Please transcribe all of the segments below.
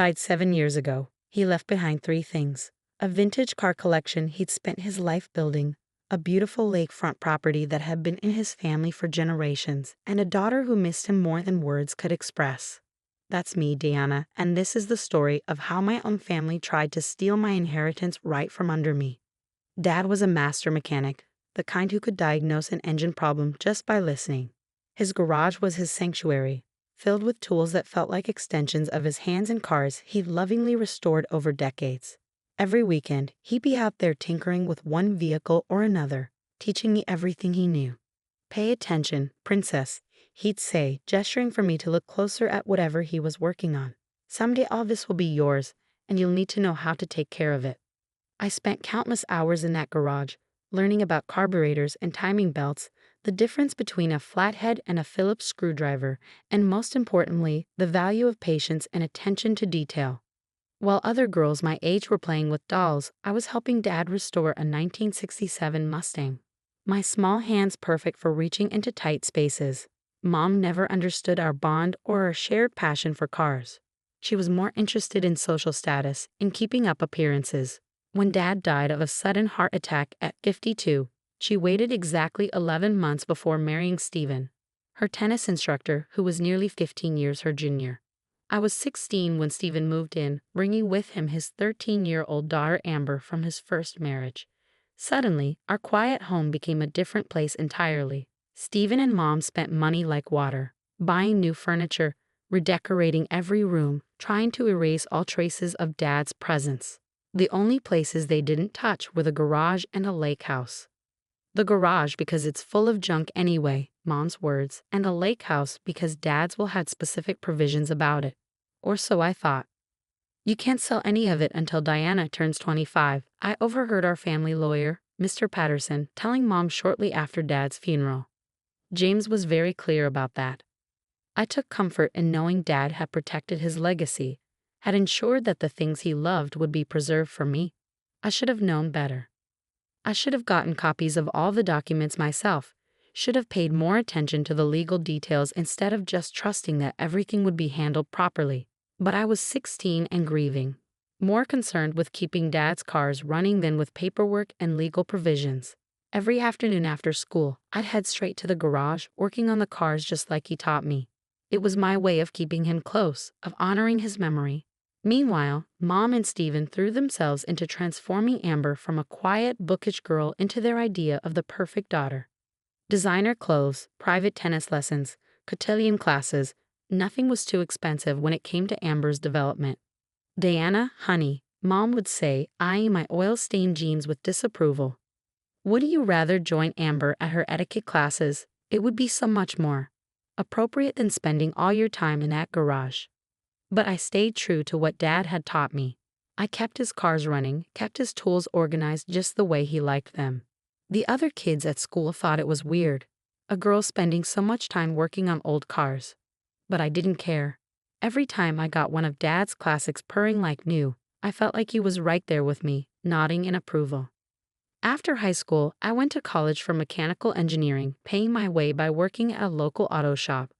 died 7 years ago. He left behind three things: a vintage car collection he'd spent his life building, a beautiful lakefront property that had been in his family for generations, and a daughter who missed him more than words could express. That's me, Diana, and this is the story of how my own family tried to steal my inheritance right from under me. Dad was a master mechanic, the kind who could diagnose an engine problem just by listening. His garage was his sanctuary, filled with tools that felt like extensions of his hands and cars he'd lovingly restored over decades. Every weekend, he'd be out there tinkering with one vehicle or another, teaching me everything he knew. "Pay attention, princess," he'd say, gesturing for me to look closer at whatever he was working on. "Someday all this will be yours, and you'll need to know how to take care of it." I spent countless hours in that garage, learning about carburetors and timing belts, the difference between a flathead and a Phillips screwdriver, and most importantly, the value of patience and attention to detail. While other girls my age were playing with dolls, I was helping Dad restore a 1967 Mustang. My small hands perfect for reaching into tight spaces. Mom never understood our bond or our shared passion for cars. She was more interested in social status, in keeping up appearances. When Dad died of a sudden heart attack at 52, she waited exactly 11 months before marrying Stephen, her tennis instructor who was nearly 15 years her junior. I was 16 when Stephen moved in, bringing with him his 13-year-old daughter Amber from his first marriage. Suddenly, our quiet home became a different place entirely. Stephen and Mom spent money like water, buying new furniture, redecorating every room, trying to erase all traces of Dad's presence. The only places they didn't touch were the garage and a lake house. The garage because it's full of junk anyway, Mom's words, and a lake house because Dad's will had specific provisions about it. Or so I thought. "You can't sell any of it until Diana turns 25, I overheard our family lawyer, Mr. Patterson, telling Mom shortly after Dad's funeral. James was very clear about that. I took comfort in knowing Dad had protected his legacy, had ensured that the things he loved would be preserved for me. I should have known better. I should have gotten copies of all the documents myself, should have paid more attention to the legal details instead of just trusting that everything would be handled properly. But I was 16 and grieving, more concerned with keeping Dad's cars running than with paperwork and legal provisions. Every afternoon after school, I'd head straight to the garage, working on the cars just like he taught me. It was my way of keeping him close, of honoring his memory. Meanwhile, Mom and Stephen threw themselves into transforming Amber from a quiet, bookish girl into their idea of the perfect daughter. Designer clothes, private tennis lessons, cotillion classes, nothing was too expensive when it came to Amber's development. "Diana, honey," Mom would say, eyeing my oil-stained jeans with disapproval. "Wouldn't you rather join Amber at her etiquette classes? It would be so much more appropriate than spending all your time in that garage." But I stayed true to what Dad had taught me. I kept his cars running, kept his tools organized just the way he liked them. The other kids at school thought it was weird, a girl spending so much time working on old cars. But I didn't care. Every time I got one of Dad's classics purring like new, I felt like he was right there with me, nodding in approval. After high school, I went to college for mechanical engineering, paying my way by working at a local auto shop.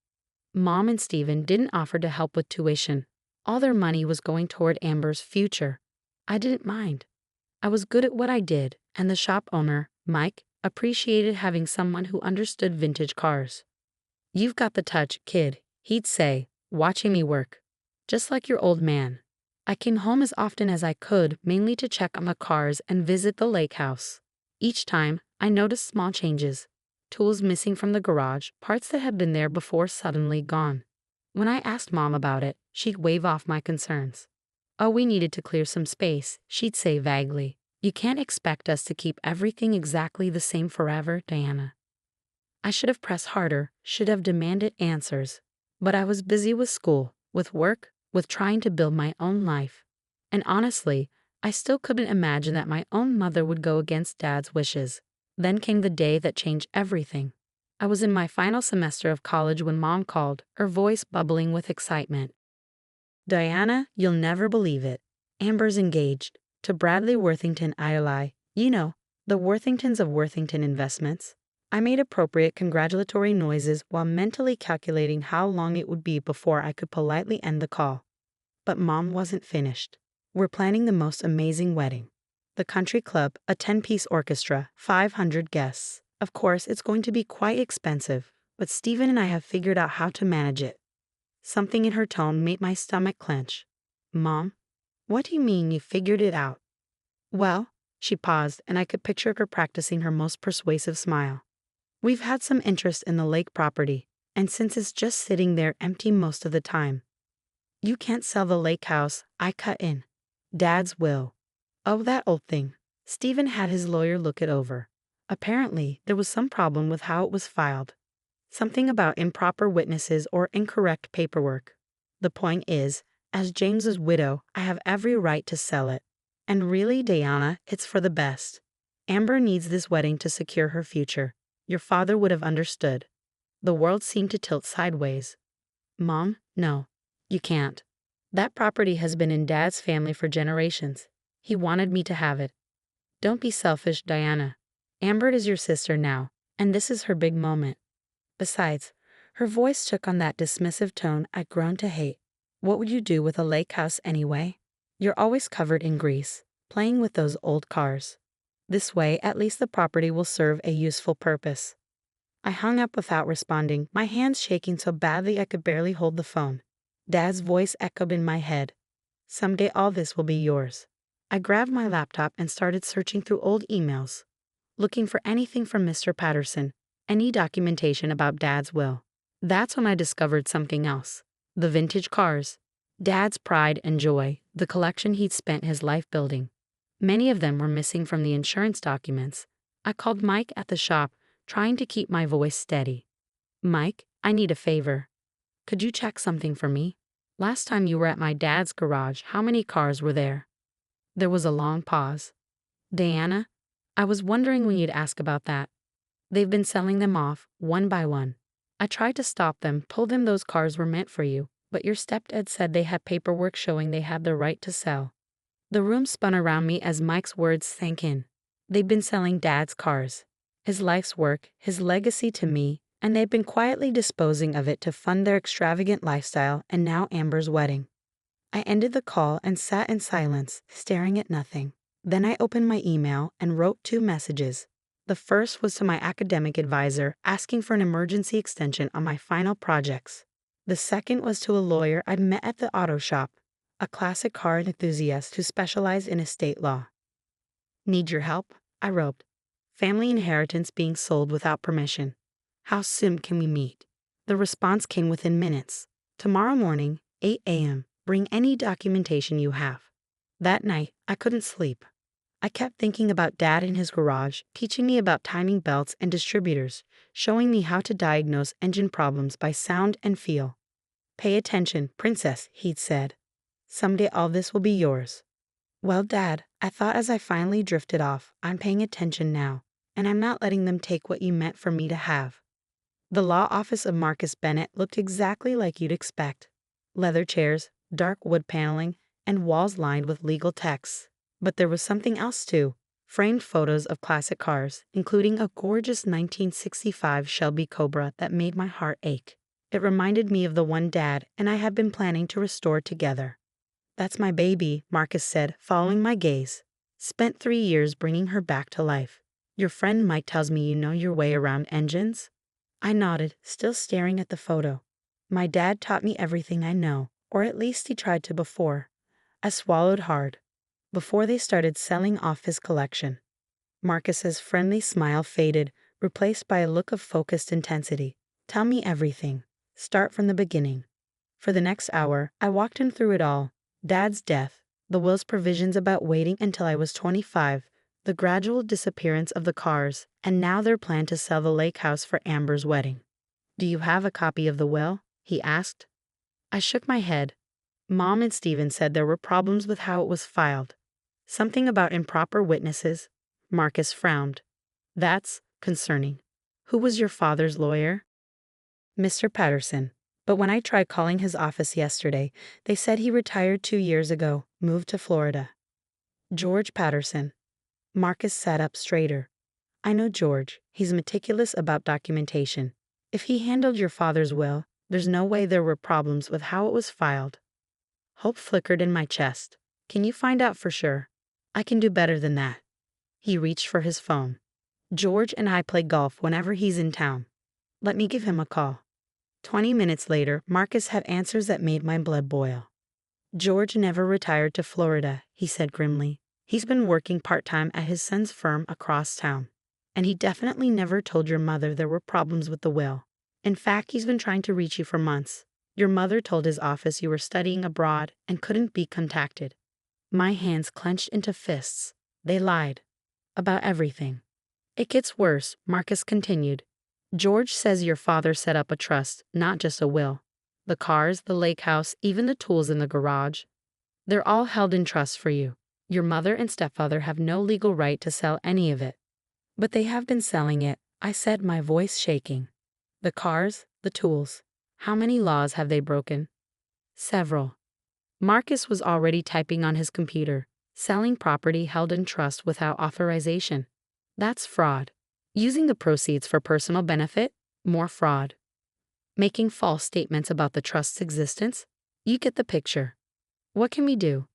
Mom and Stephen didn't offer to help with tuition. All their money was going toward Amber's future. I didn't mind. I was good at what I did, and the shop owner, Mike, appreciated having someone who understood vintage cars. "You've got the touch, kid," he'd say, watching me work. "Just like your old man." I came home as often as I could, mainly to check on the cars and visit the lake house. Each time, I noticed small changes. Tools missing from the garage, parts that had been there before suddenly gone. When I asked Mom about it, she'd wave off my concerns. "Oh, we needed to clear some space," she'd say vaguely. "You can't expect us to keep everything exactly the same forever, Diana." I should have pressed harder, should have demanded answers. But I was busy with school, with work, with trying to build my own life. And honestly, I still couldn't imagine that my own mother would go against Dad's wishes. Then came the day that changed everything. I was in my final semester of college when Mom called, her voice bubbling with excitement. "Diana, you'll never believe it. Amber's engaged. To Bradley Worthington ILI. You know, the Worthingtons of Worthington Investments." I made appropriate congratulatory noises while mentally calculating how long it would be before I could politely end the call. But Mom wasn't finished. We're planning the most amazing wedding. The country club, a 10-piece orchestra, 500 guests. Of course, it's going to be quite expensive, but Stephen and I have figured out how to manage it. Something in her tone made my stomach clench. Mom? What do you mean you figured it out? Well, she paused, and I could picture her practicing her most persuasive smile. We've had some interest in the lake property, and since it's just sitting there empty most of the time. You can't sell the lake house, I cut in. Dad's will. Oh, that old thing. Stephen had his lawyer look it over. Apparently, there was some problem with how it was filed. Something about improper witnesses or incorrect paperwork. The point is, as James's widow, I have every right to sell it. And really, Diana, it's for the best. Amber needs this wedding to secure her future. Your father would have understood. The world seemed to tilt sideways. Mom, no. You can't. That property has been in Dad's family for generations. He wanted me to have it. Don't be selfish, Diana. Amber is your sister now, and this is her big moment. Besides, her voice took on that dismissive tone I'd grown to hate. What would you do with a lake house anyway? You're always covered in grease, playing with those old cars. This way, at least the property will serve a useful purpose. I hung up without responding, my hands shaking so badly I could barely hold the phone. Dad's voice echoed in my head. Someday all this will be yours. I grabbed my laptop and started searching through old emails, looking for anything from Mr. Patterson, any documentation about Dad's will. That's when I discovered something else. The vintage cars. Dad's pride and joy, the collection he'd spent his life building. Many of them were missing from the insurance documents. I called Mike at the shop, trying to keep my voice steady. Mike, I need a favor. Could you check something for me? Last time you were at my dad's garage, how many cars were there? There was a long pause. Diana, I was wondering when you'd ask about that. They've been selling them off, one by one. I tried to stop them, told them those cars were meant for you, but your stepdad said they had paperwork showing they had the right to sell. The room spun around me as Mike's words sank in. They've been selling Dad's cars. His life's work, his legacy to me, and they've been quietly disposing of it to fund their extravagant lifestyle and now Amber's wedding. I ended the call and sat in silence, staring at nothing. Then I opened my email and wrote 2 messages. The first was to my academic advisor asking for an emergency extension on my final projects. The second was to a lawyer I'd met at the auto shop, a classic car enthusiast who specialized in estate law. Need your help? I wrote. Family inheritance being sold without permission. How soon can we meet? The response came within minutes. Tomorrow morning, 8 a.m., bring any documentation you have. That night, I couldn't sleep. I kept thinking about Dad in his garage, teaching me about timing belts and distributors, showing me how to diagnose engine problems by sound and feel. Pay attention, princess, he'd said. Someday all this will be yours. Well, Dad, I thought as I finally drifted off, I'm paying attention now, and I'm not letting them take what you meant for me to have. The law office of Marcus Bennett looked exactly like you'd expect. Leather chairs, dark wood paneling, and walls lined with legal texts. But there was something else too. Framed photos of classic cars, including a gorgeous 1965 Shelby Cobra that made my heart ache. It reminded me of the one Dad and I had been planning to restore together. That's my baby, Marcus said, following my gaze. Spent 3 years bringing her back to life. Your friend Mike tells me you know your way around engines? I nodded, still staring at the photo. My dad taught me everything I know, or at least he tried to before. I swallowed hard. Before they started selling off his collection. Marcus's friendly smile faded, replaced by a look of focused intensity. Tell me everything. Start from the beginning. For the next hour, I walked him through it all. Dad's death, the will's provisions about waiting until I was 25, the gradual disappearance of the cars, and now their plan to sell the lake house for Amber's wedding. Do you have a copy of the will? He asked. I shook my head. Mom and Stephen said there were problems with how it was filed. Something about improper witnesses. Marcus frowned. That's concerning. Who was your father's lawyer? Mr. Patterson. But when I tried calling his office yesterday, they said he retired 2 years ago, moved to Florida. George Patterson. Marcus sat up straighter. I know George. He's meticulous about documentation. If he handled your father's will, there's no way there were problems with how it was filed. Hope flickered in my chest. Can you find out for sure? I can do better than that. He reached for his phone. George and I play golf whenever he's in town. Let me give him a call. 20 minutes later, Marcus had answers that made my blood boil. George never retired to Florida, he said grimly. He's been working part-time at his son's firm across town. And he definitely never told your mother there were problems with the will. In fact, he's been trying to reach you for months. Your mother told his office you were studying abroad and couldn't be contacted. My hands clenched into fists. They lied. About everything. It gets worse, Marcus continued. George says your father set up a trust, not just a will. The cars, the lake house, even the tools in the garage. They're all held in trust for you. Your mother and stepfather have no legal right to sell any of it. But they have been selling it, I said, my voice shaking. The cars, the tools. How many laws have they broken? Several. Marcus was already typing on his computer, selling property held in trust without authorization. That's fraud. Using the proceeds for personal benefit? More fraud. Making false statements about the trust's existence? You get the picture. What can we do?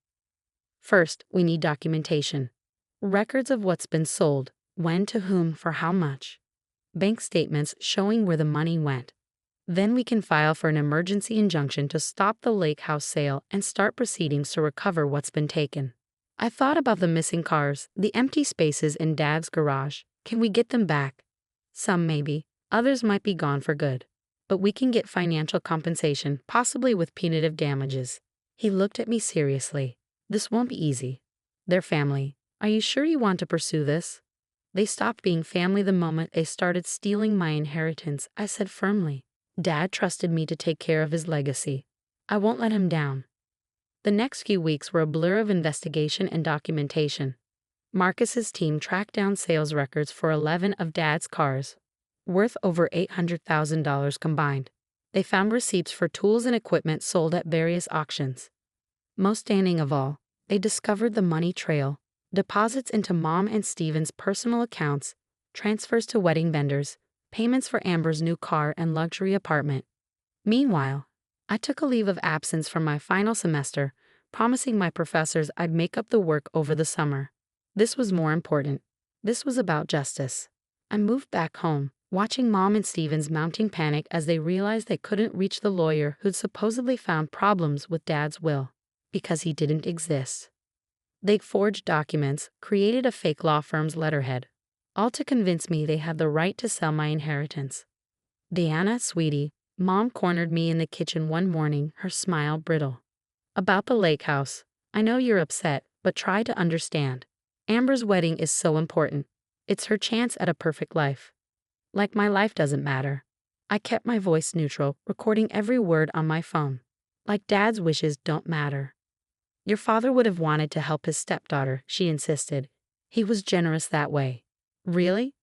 First, we need documentation. Records of what's been sold, when to whom, for how much. Bank statements showing where the money went. Then we can file for an emergency injunction to stop the lake house sale and start proceedings to recover what's been taken. I thought about the missing cars, the empty spaces in Dad's garage. Can we get them back? Some maybe, others might be gone for good. But we can get financial compensation, possibly with punitive damages. He looked at me seriously. This won't be easy. They're family. Are you sure you want to pursue this? They stopped being family the moment they started stealing my inheritance, I said firmly. Dad trusted me to take care of his legacy. I won't let him down. The next few weeks were a blur of investigation and documentation. Marcus's team tracked down sales records for 11 of Dad's cars, worth over $800,000 combined. They found receipts for tools and equipment sold at various auctions. Most stunning of all, they discovered the money trail, deposits into Mom and Steven's personal accounts, transfers to wedding vendors, payments for Amber's new car and luxury apartment. Meanwhile, I took a leave of absence from my final semester, promising my professors I'd make up the work over the summer. This was more important. This was about justice. I moved back home, watching Mom and Steven's mounting panic as they realized they couldn't reach the lawyer who'd supposedly found problems with Dad's will, because he didn't exist. They'd forged documents, created a fake law firm's letterhead, all to convince me they had the right to sell my inheritance. Diana, sweetie, Mom cornered me in the kitchen one morning, her smile brittle. About the lake house, I know you're upset, but try to understand. Amber's wedding is so important. It's her chance at a perfect life. Like my life doesn't matter. I kept my voice neutral, recording every word on my phone. Like Dad's wishes don't matter. Your father would have wanted to help his stepdaughter, she insisted. He was generous that way. Really?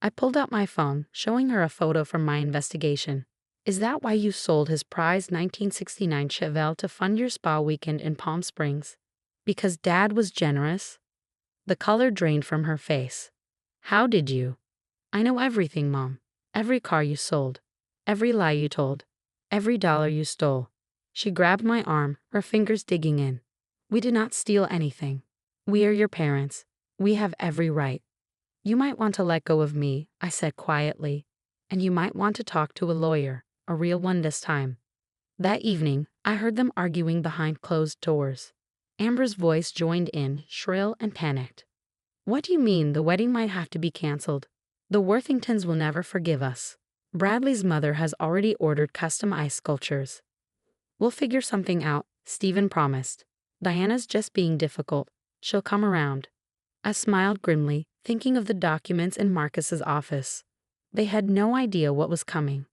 I pulled out my phone, showing her a photo from my investigation. Is that why you sold his prized 1969 Chevelle to fund your spa weekend in Palm Springs? Because Dad was generous? The color drained from her face. How did you? I know everything, Mom. Every car you sold. Every lie you told. Every dollar you stole. She grabbed my arm, her fingers digging in. We did not steal anything. We are your parents. We have every right. You might want to let go of me, I said quietly. And you might want to talk to a lawyer, a real one this time. That evening, I heard them arguing behind closed doors. Amber's voice joined in, shrill and panicked. What do you mean the wedding might have to be canceled? The Worthingtons will never forgive us. Bradley's mother has already ordered custom ice sculptures. We'll figure something out, Stephen promised. Diana's just being difficult. She'll come around. I smiled grimly, thinking of the documents in Marcus's office. They had no idea what was coming.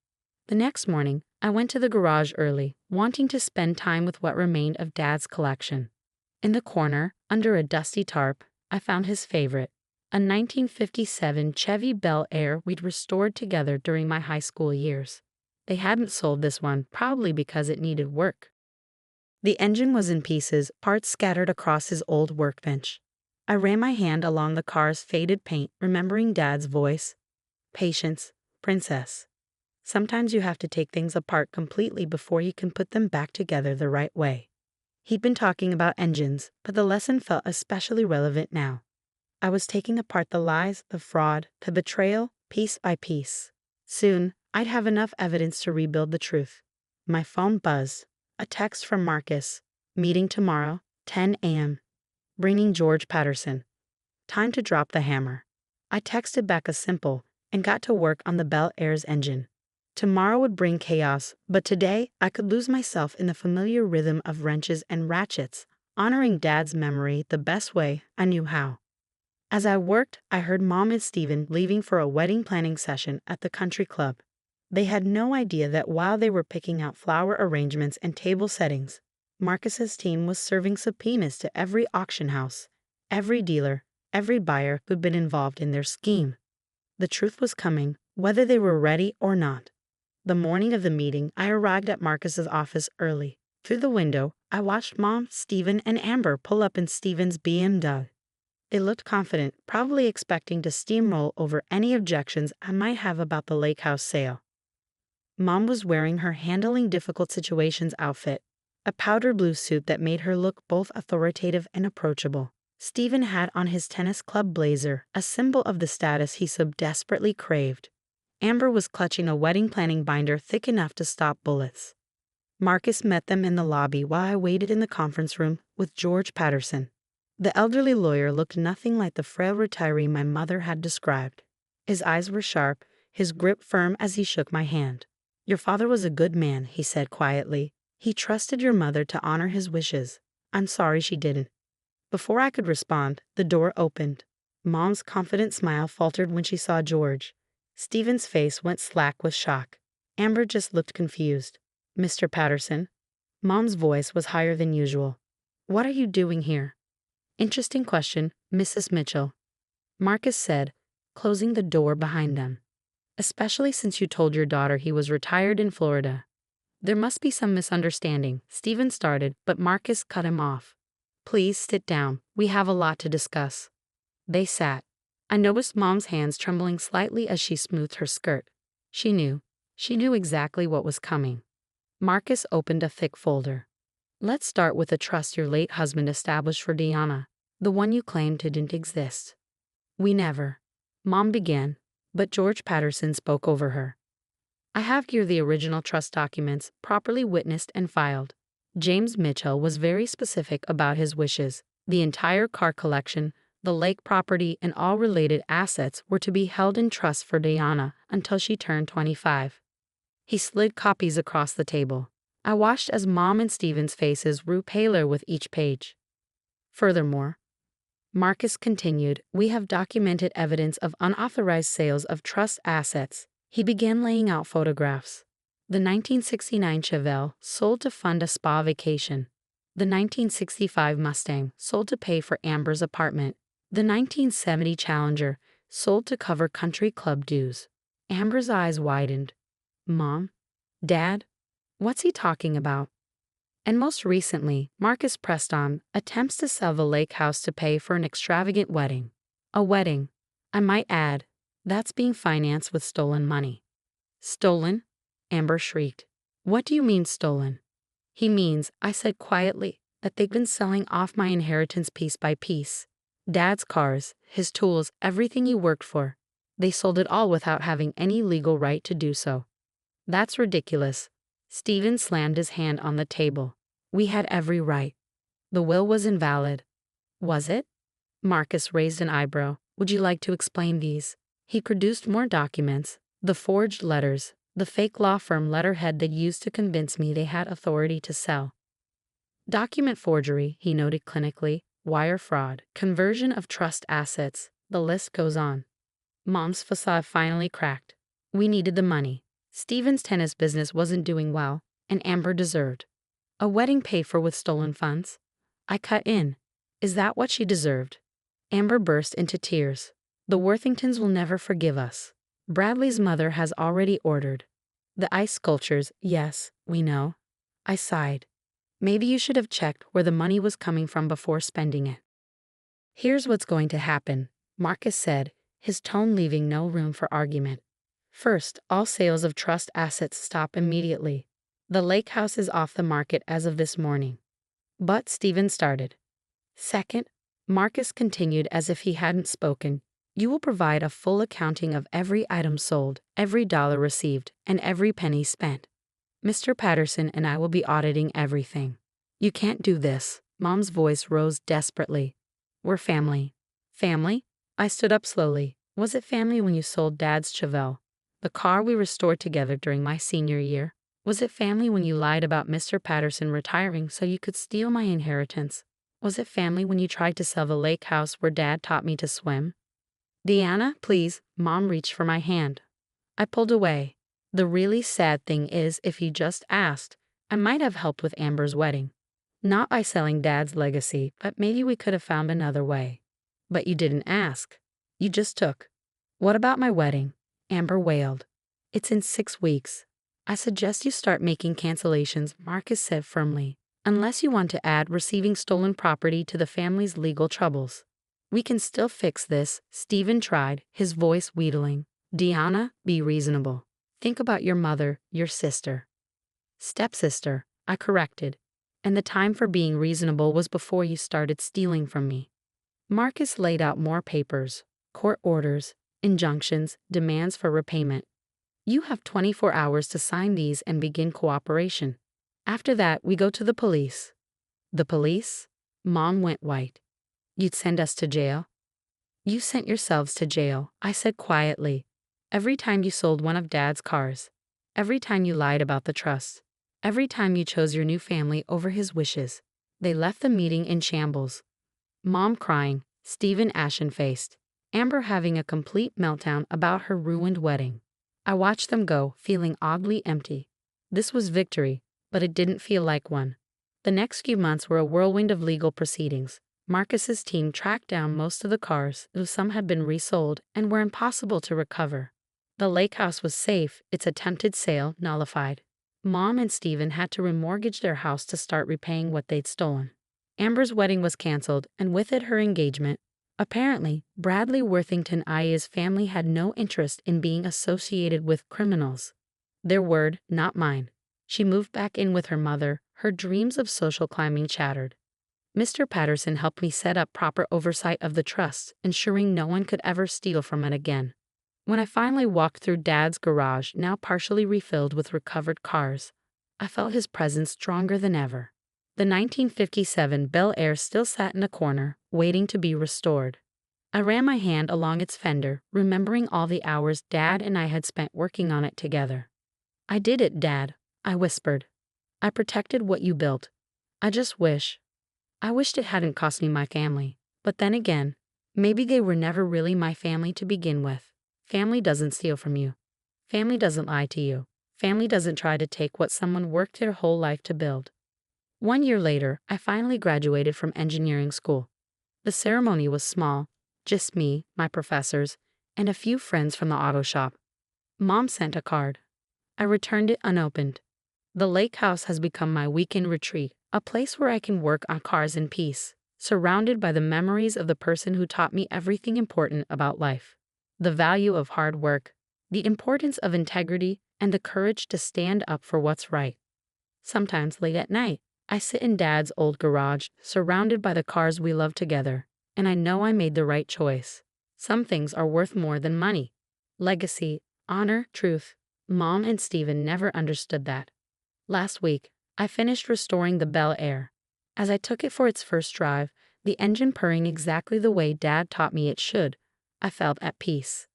The next morning, I went to the garage early, wanting to spend time with what remained of Dad's collection. In the corner, under a dusty tarp, I found his favorite, a 1957 Chevy Bel Air we'd restored together during my high school years. They hadn't sold this one, probably because it needed work. The engine was in pieces, parts scattered across his old workbench. I ran my hand along the car's faded paint, remembering Dad's voice. Patience, princess. Sometimes you have to take things apart completely before you can put them back together the right way. He'd been talking about engines, but the lesson felt especially relevant now. I was taking apart the lies, the fraud, the betrayal, piece by piece. Soon, I'd have enough evidence to rebuild the truth. My phone buzzed. A text from Marcus. Meeting tomorrow, 10 a.m. Bringing George Patterson. Time to drop the hammer. I texted back a simple, and got to work on the Bel Air's engine. Tomorrow would bring chaos, but today I could lose myself in the familiar rhythm of wrenches and ratchets, honoring Dad's memory the best way I knew how. As I worked, I heard Mom and Stephen leaving for a wedding planning session at the country club. They had no idea that while they were picking out flower arrangements and table settings, Marcus's team was serving subpoenas to every auction house, every dealer, every buyer who'd been involved in their scheme. The truth was coming, whether they were ready or not. The morning of the meeting, I arrived at Marcus's office early. Through the window, I watched Mom, Stephen, and Amber pull up in Stephen's BMW. They looked confident, probably expecting to steamroll over any objections I might have about the lake house sale. Mom was wearing her handling difficult situations outfit, a powder blue suit that made her look both authoritative and approachable. Stephen had on his tennis club blazer, a symbol of the status he so desperately craved. Amber was clutching a wedding planning binder thick enough to stop bullets. Marcus met them in the lobby while I waited in the conference room with George Patterson. The elderly lawyer looked nothing like the frail retiree my mother had described. His eyes were sharp, his grip firm as he shook my hand. "Your father was a good man," he said quietly. "He trusted your mother to honor his wishes. I'm sorry she didn't." Before I could respond, the door opened. Mom's confident smile faltered when she saw George. Stephen's face went slack with shock. Amber just looked confused. "Mr. Patterson?" Mom's voice was higher than usual. "What are you doing here?" "Interesting question, Mrs. Mitchell," Marcus said, closing the door behind them. "Especially since you told your daughter he was retired in Florida." "There must be some misunderstanding," Stephen started, but Marcus cut him off. "Please sit down. We have a lot to discuss." They sat. I noticed Mom's hands trembling slightly as she smoothed her skirt. She knew. She knew exactly what was coming. Marcus opened a thick folder. "Let's start with the trust your late husband established for Diana, the one you claimed didn't exist." "We never," Mom began, but George Patterson spoke over her. "I have here the original trust documents, properly witnessed and filed. James Mitchell was very specific about his wishes. The entire car collection, the lake property, and all related assets were to be held in trust for Diana until she turned 25. He slid copies across the table. I watched as Mom and Stephen's faces grew paler with each page. "Furthermore," Marcus continued, "we have documented evidence of unauthorized sales of trust assets." He began laying out photographs. The 1969 Chevelle sold to fund a spa vacation. The 1965 Mustang sold to pay for Amber's apartment. The 1970 Challenger sold to cover country club dues. Amber's eyes widened. "Mom? Dad? What's he talking about?" And most recently, Marcus pressed on, attempts to sell the lake house to pay for an extravagant wedding. A wedding, I might add, that's being financed with stolen money. "Stolen?" Amber shrieked. "What do you mean stolen?" "He means," I said quietly, "that they've been selling off my inheritance piece by piece. Dad's cars, his tools, everything he worked for. They sold it all without having any legal right to do so." "That's ridiculous." Stephen slammed his hand on the table. "We had every right. The will was invalid." "Was it?" Marcus raised an eyebrow. "Would you like to explain these?" He produced more documents, the forged letters, the fake law firm letterhead they used to convince me they had authority to sell. "Document forgery," he noted clinically, "wire fraud, conversion of trust assets, the list goes on." Mom's facade finally cracked. We needed the money. Stephen's tennis business wasn't doing well, and Amber deserved a wedding paid for with stolen funds. I cut in. "Is that what she deserved?" Amber burst into tears. "The Worthingtons will never forgive us. Bradley's mother has already ordered the ice sculptures." "Yes, we know." I sighed. "Maybe you should have checked where the money was coming from before spending it." "Here's what's going to happen," Marcus said, his tone leaving no room for argument. "First, all sales of trust assets stop immediately. The lake house is off the market as of this morning. But Stephen started. Second, Marcus continued as if he hadn't spoken. You will provide a full accounting of every item sold, every dollar received, and every penny spent. Mr. Patterson and I will be auditing everything. You can't do this. Mom's voice rose desperately. We're family. Family? I stood up slowly. Was it family when you sold Dad's Chevelle, the car we restored together during my senior year? Was it family when you lied about Mr. Patterson retiring so you could steal my inheritance? Was it family when you tried to sell the lake house where Dad taught me to swim? Deanna, please. Mom reached for my hand. I pulled away. The really sad thing is, if you just asked, I might have helped with Amber's wedding. Not by selling Dad's legacy, but maybe we could have found another way. But you didn't ask. You just took. What about my wedding? Amber wailed. It's in 6 weeks. I suggest you start making cancellations, Marcus said firmly, unless you want to add receiving stolen property to the family's legal troubles. We can still fix this, Stephen tried, his voice wheedling. Deanna, be reasonable. Think about your mother, your sister. Stepsister, I corrected. And the time for being reasonable was before you started stealing from me. Marcus laid out more papers, court orders, injunctions, demands for repayment. You have 24 hours to sign these and begin cooperation. After that, we go to the police. The police? Mom went white. You'd send us to jail? You sent yourselves to jail, I said quietly. Every time you sold one of Dad's cars. Every time you lied about the trust. Every time you chose your new family over his wishes. They left the meeting in shambles. Mom crying, Stephen ashen-faced, Amber having a complete meltdown about her ruined wedding. I watched them go, feeling oddly empty. This was victory, but it didn't feel like one. The next few months were a whirlwind of legal proceedings. Marcus's team tracked down most of the cars, though some had been resold and were impossible to recover. The lake house was safe, its attempted sale nullified. Mom and Stephen had to remortgage their house to start repaying what they'd stolen. Amber's wedding was canceled, and with it her engagement. Apparently, Bradley Worthington IA's family had no interest in being associated with criminals. Their word, not mine. She moved back in with her mother, her dreams of social climbing shattered. Mr. Patterson helped me set up proper oversight of the trust, ensuring no one could ever steal from it again. When I finally walked through Dad's garage, now partially refilled with recovered cars, I felt his presence stronger than ever. The 1957 Bel Air still sat in a corner, waiting to be restored. I ran my hand along its fender, remembering all the hours Dad and I had spent working on it together. I did it, Dad, I whispered. I protected what you built. I wished it hadn't cost me my family. But then again, maybe they were never really my family to begin with. Family doesn't steal from you. Family doesn't lie to you. Family doesn't try to take what someone worked their whole life to build. 1 year later, I finally graduated from engineering school. The ceremony was small, just me, my professors, and a few friends from the auto shop. Mom sent a card. I returned it unopened. The lake house has become my weekend retreat, a place where I can work on cars in peace, surrounded by the memories of the person who taught me everything important about life. The value of hard work, the importance of integrity, and the courage to stand up for what's right. Sometimes late at night, I sit in Dad's old garage, surrounded by the cars we love together, and I know I made the right choice. Some things are worth more than money. Legacy, honor, truth. Mom and Stephen never understood that. Last week, I finished restoring the Bel Air. As I took it for its first drive, the engine purring exactly the way Dad taught me it should, I felt at peace.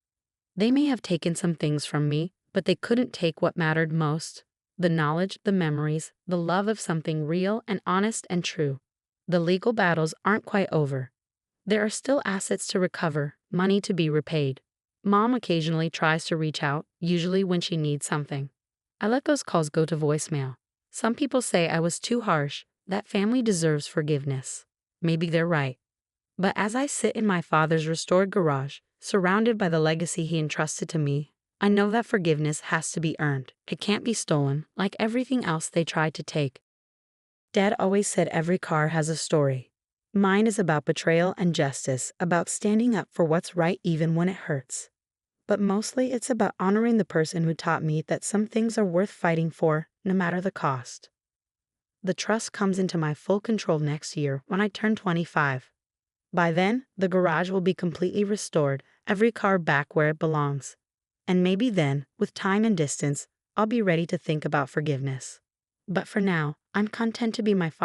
They may have taken some things from me, but they couldn't take what mattered most. The knowledge, the memories, the love of something real and honest and true. The legal battles aren't quite over. There are still assets to recover, money to be repaid. Mom occasionally tries to reach out, usually when she needs something. I let those calls go to voicemail. Some people say I was too harsh, that family deserves forgiveness. Maybe they're right. But as I sit in my father's restored garage, surrounded by the legacy he entrusted to me, I know that forgiveness has to be earned. It can't be stolen, like everything else they tried to take. Dad always said every car has a story. Mine is about betrayal and justice, about standing up for what's right even when it hurts. But mostly it's about honoring the person who taught me that some things are worth fighting for, no matter the cost. The trust comes into my full control next year when I turn 25. By then, the garage will be completely restored, every car back where it belongs. And maybe then, with time and distance, I'll be ready to think about forgiveness. But for now, I'm content to be my father.